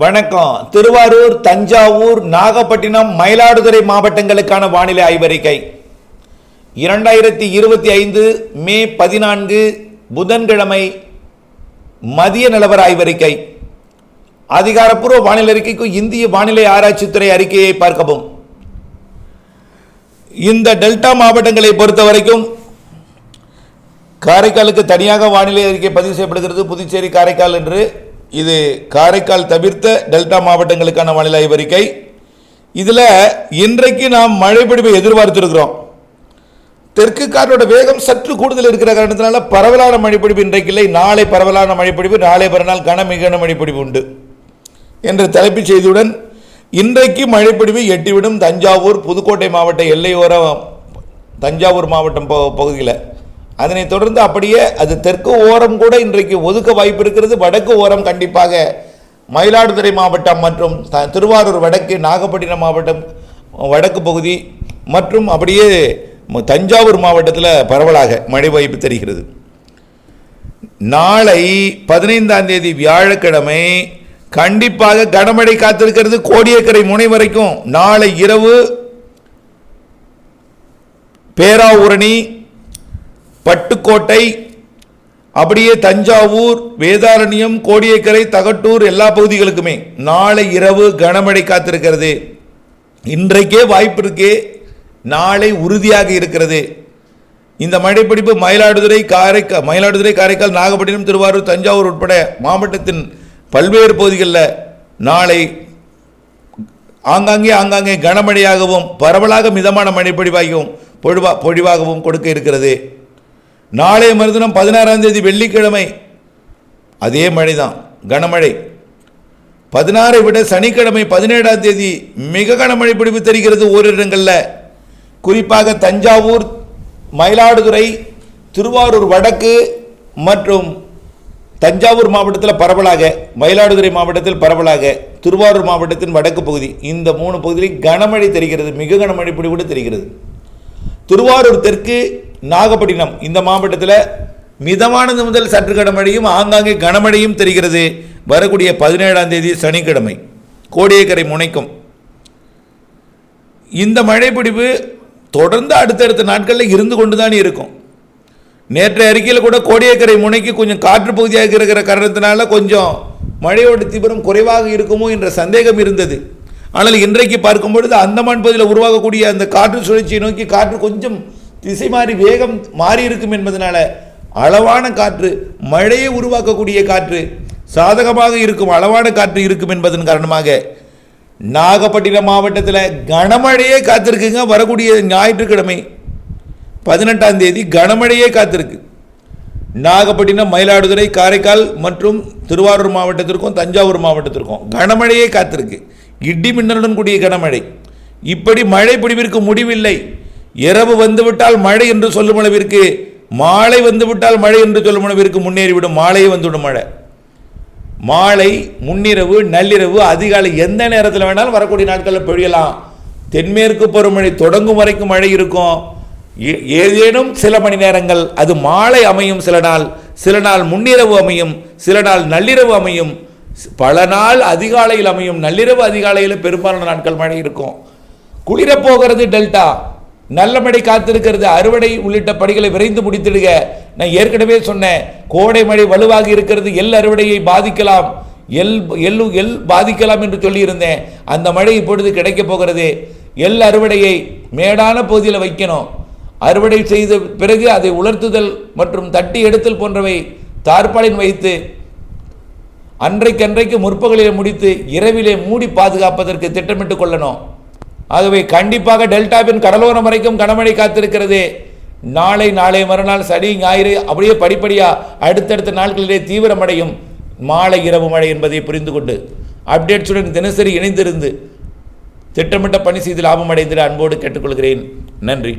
வணக்கம். திருவாரூர், தஞ்சாவூர், நாகப்பட்டினம், மயிலாடுதுறை மாவட்டங்களுக்கான வானிலை ஆய்வறிக்கை 2025 மே 14 புதன்கிழமை மதிய நிலவர ஆய்வறிக்கை. அதிகாரப்பூர்வ வானிலை அறிக்கைக்கு இந்திய வானிலை ஆராய்ச்சித்துறை அறிக்கையை பார்க்கவும். இந்த டெல்டா மாவட்டங்களை பொறுத்த வரைக்கும் காரைக்காலுக்கு தனியாக வானிலை அறிக்கை பதிவு செய்யப்படுகிறது. புதுச்சேரி, காரைக்கால் என்று. இது காரைக்கால் தவிர்த்த டெல்டா மாவட்டங்களுக்கான வானிலை ஆய்வறிக்கை. இதில் இன்றைக்கு நாம் மழைப்பிடிப்பை எதிர்பார்த்திருக்கிறோம். தெற்கு காற்றோட வேகம் சற்று கூடுதல் இருக்கிற காரணத்தினால பரவலான மழைப்பிடிப்பு இன்றைக்கு இல்லை. நாளை பரவலான மழைப்பிடிப்பு, நாளை மறுநாள் கன மழைப்பிடிப்பு உண்டு என்ற தலைப்புச் செய்தியுடன் இன்றைக்கு மழைப்பிடிப்பு எட்டிவிடும் தஞ்சாவூர், புதுக்கோட்டை மாவட்ட எல்லையோர தஞ்சாவூர் மாவட்டம் பகுதியில். அதனைத் தொடர்ந்து அப்படியே அது தெற்கு ஓரம் கூட இன்றைக்கு ஒதுக்க வாய்ப்பு இருக்கிறது. வடக்கு ஓரம் கண்டிப்பாக மயிலாடுதுறை மாவட்டம் மற்றும் திருவாரூர் வடக்கு, நாகப்பட்டினம் மாவட்டம் வடக்கு பகுதி மற்றும் அப்படியே தஞ்சாவூர் மாவட்டத்தில் பரவலாக மழை வாய்ப்பு தெரிகிறது. நாளை 15ஆம் தேதி வியாழக்கிழமை கண்டிப்பாக கனமழை காத்திருக்கிறது. கோடியக்கரை முனை வரைக்கும். நாளை இரவு பேராவூரணி, பட்டுக்கோட்டை, அப்படியே தஞ்சாவூர், வேதாரண்யம், கோடியக்கரை, தகட்டூர் எல்லா பகுதிகளுக்குமே நாளை இரவு கனமழை காத்திருக்கிறது. இன்றைக்கே வாய்ப்பு இருக்கே, நாளை உறுதியாக இருக்கிறது. இந்த மழைப்பிடிப்பு மயிலாடுதுறை, காரைக்கால், நாகப்பட்டினம், திருவாரூர், தஞ்சாவூர் உட்பட மாவட்டத்தின் பல்வேறு பகுதிகளில் நாளை ஆங்காங்கே கனமழையாகவும் பரவலாக மிதமான மழைப்பொழிவாகவும் பொழிவாகவும் கொடுக்க இருக்கிறது. நாளை மறுதினம் 16ஆம் தேதி வெள்ளிக்கிழமை அதே மழை தான், கனமழை. 16ஐ விட சனிக்கிழமை 17ஆம் தேதி மிக கனமழை பிடிப்பு தெரிகிறது. ஓரிரு இடங்களில் குறிப்பாக தஞ்சாவூர், மயிலாடுதுறை, திருவாரூர் வடக்கு மற்றும் தஞ்சாவூர் மாவட்டத்தில் பரவலாக, மயிலாடுதுறை மாவட்டத்தில் பரவலாக, திருவாரூர் மாவட்டத்தின் வடக்கு பகுதி, இந்த 3 பகுதியில் கனமழை தெரிகிறது. மிக கனமழை பிடிப்பு தெரிகிறது. திருவாரூர் தெற்கு, நாகப்பட்டினம் இந்த மாவட்டத்தில் மிதமானது முதல் சற்று கனமழையும் ஆங்காங்கே கனமழையும் தெரிகிறது. வரக்கூடிய 17ஆம் தேதி சனிக்கிழமை கோடியக்கரை முனைக்கும் இந்த மழைப்பிடிப்பு தொடர்ந்து அடுத்தடுத்த நாட்களில் இருந்து கொண்டுதான் இருக்கும். நேற்றைய அறிக்கையில் கூட கோடியக்கரை முனைக்கு கொஞ்சம் காற்று பகுதியாக இருக்கிற காரணத்தினால கொஞ்சம் மழையோட தீவிரம் குறைவாக இருக்குமோ என்ற சந்தேகம் இருந்தது. ஆனால் இன்றைக்கு பார்க்கும்பொழுது அந்தமான் பகுதியில் உருவாகக்கூடிய அந்த காற்று சுழற்சியை நோக்கி காற்று கொஞ்சம் திசை மாறி வேகம் மாறி இருக்கும் என்பதனால அளவான காற்று, மழையை உருவாக்கக்கூடிய காற்று, சாதகமாக இருக்கும் அளவான காற்று இருக்கும் என்பதன் காரணமாக நாகப்பட்டினம் மாவட்டத்தில் கனமழையே காத்திருக்குங்க. வரக்கூடிய ஞாயிற்றுக்கிழமை 18ஆம் தேதி கனமழையே காத்திருக்கு. நாகப்பட்டினம், மயிலாடுதுறை, காரைக்கால் மற்றும் திருவாரூர் மாவட்டத்திற்கும் தஞ்சாவூர் மாவட்டத்திற்கும் கனமழையே காத்திருக்கு. இடி மின்னலுடன் கூடிய கனமழை. இப்படி மழை பிடிவிற்கு முடிவில்லை. இரவு வந்துவிட்டால் மழை என்று சொல்லும் அளவிற்கு, மாலை வந்துவிட்டால் மழை என்று சொல்லும் அளவிற்கு முன்னேறிவிடும். மாலையே வந்துவிடும் மழை. மாலை, முன்னிரவு, நள்ளிரவு, அதிகாலை எந்த நேரத்தில் வேணாலும் வரக்கூடிய நாட்களில் பொழியலாம். தென்மேற்கு பருவமழை தொடங்கும் வரைக்கும் மழை இருக்கும். ஏதேனும் சில மணி நேரங்கள் அது மாலை அமையும், சில நாள் முன்னிரவு அமையும், சில நாள் நள்ளிரவு அமையும், பல நாள் அதிகாலையில் அமையும். நள்ளிரவு அதிகாலையில் பெரும்பாலான நாட்கள் மழை இருக்கும். குளிரப்போகிறது டெல்டா. நல்ல மழை காத்திருக்கிறது. அறுவடை உள்ளிட்ட பணிகளை விரைந்து முடித்திடுக. நான் ஏற்கனவே சொன்னேன், கோடை மழை வலுவாக இருக்கிறது. எள் அறுவடையை பாதிக்கலாம், எள் பாதிக்கலாம் என்று சொல்லியிருந்தேன். அந்த மழை இப்பொழுது கிடைக்கப் போகிறது. எள் அறுவடையை மேடான பகுதியில் வைக்கணும். அறுவடை செய்த பிறகு அதை உலர்த்துதல் மற்றும் தட்டி எடுத்தல் போன்றவை தார்பாலின் வைத்து அன்றைக்கு முற்பகலிலே முடித்து இரவிலே மூடி பாதுகாப்பதற்கு திட்டமிட்டுக் கொள்ளணும். ஆகவே கண்டிப்பாக டெல்டாவின் கடலோரம் வரைக்கும் கனமழை காத்திருக்கிறது. நாளை மறுநாள் சனி, ஞாயிறு அப்படியே படிப்படியாக அடுத்தடுத்த நாட்களிலே தீவிரமடையும் மாலை இரவு மழை என்பதை புரிந்து கொண்டு அப்டேட்ஸுடன் தினசரி இணைந்திருந்து திட்டமிட்ட பணி செய்து லாபம் அடைந்திட அன்போடு கேட்டுக்கொள்கிறேன். நன்றி.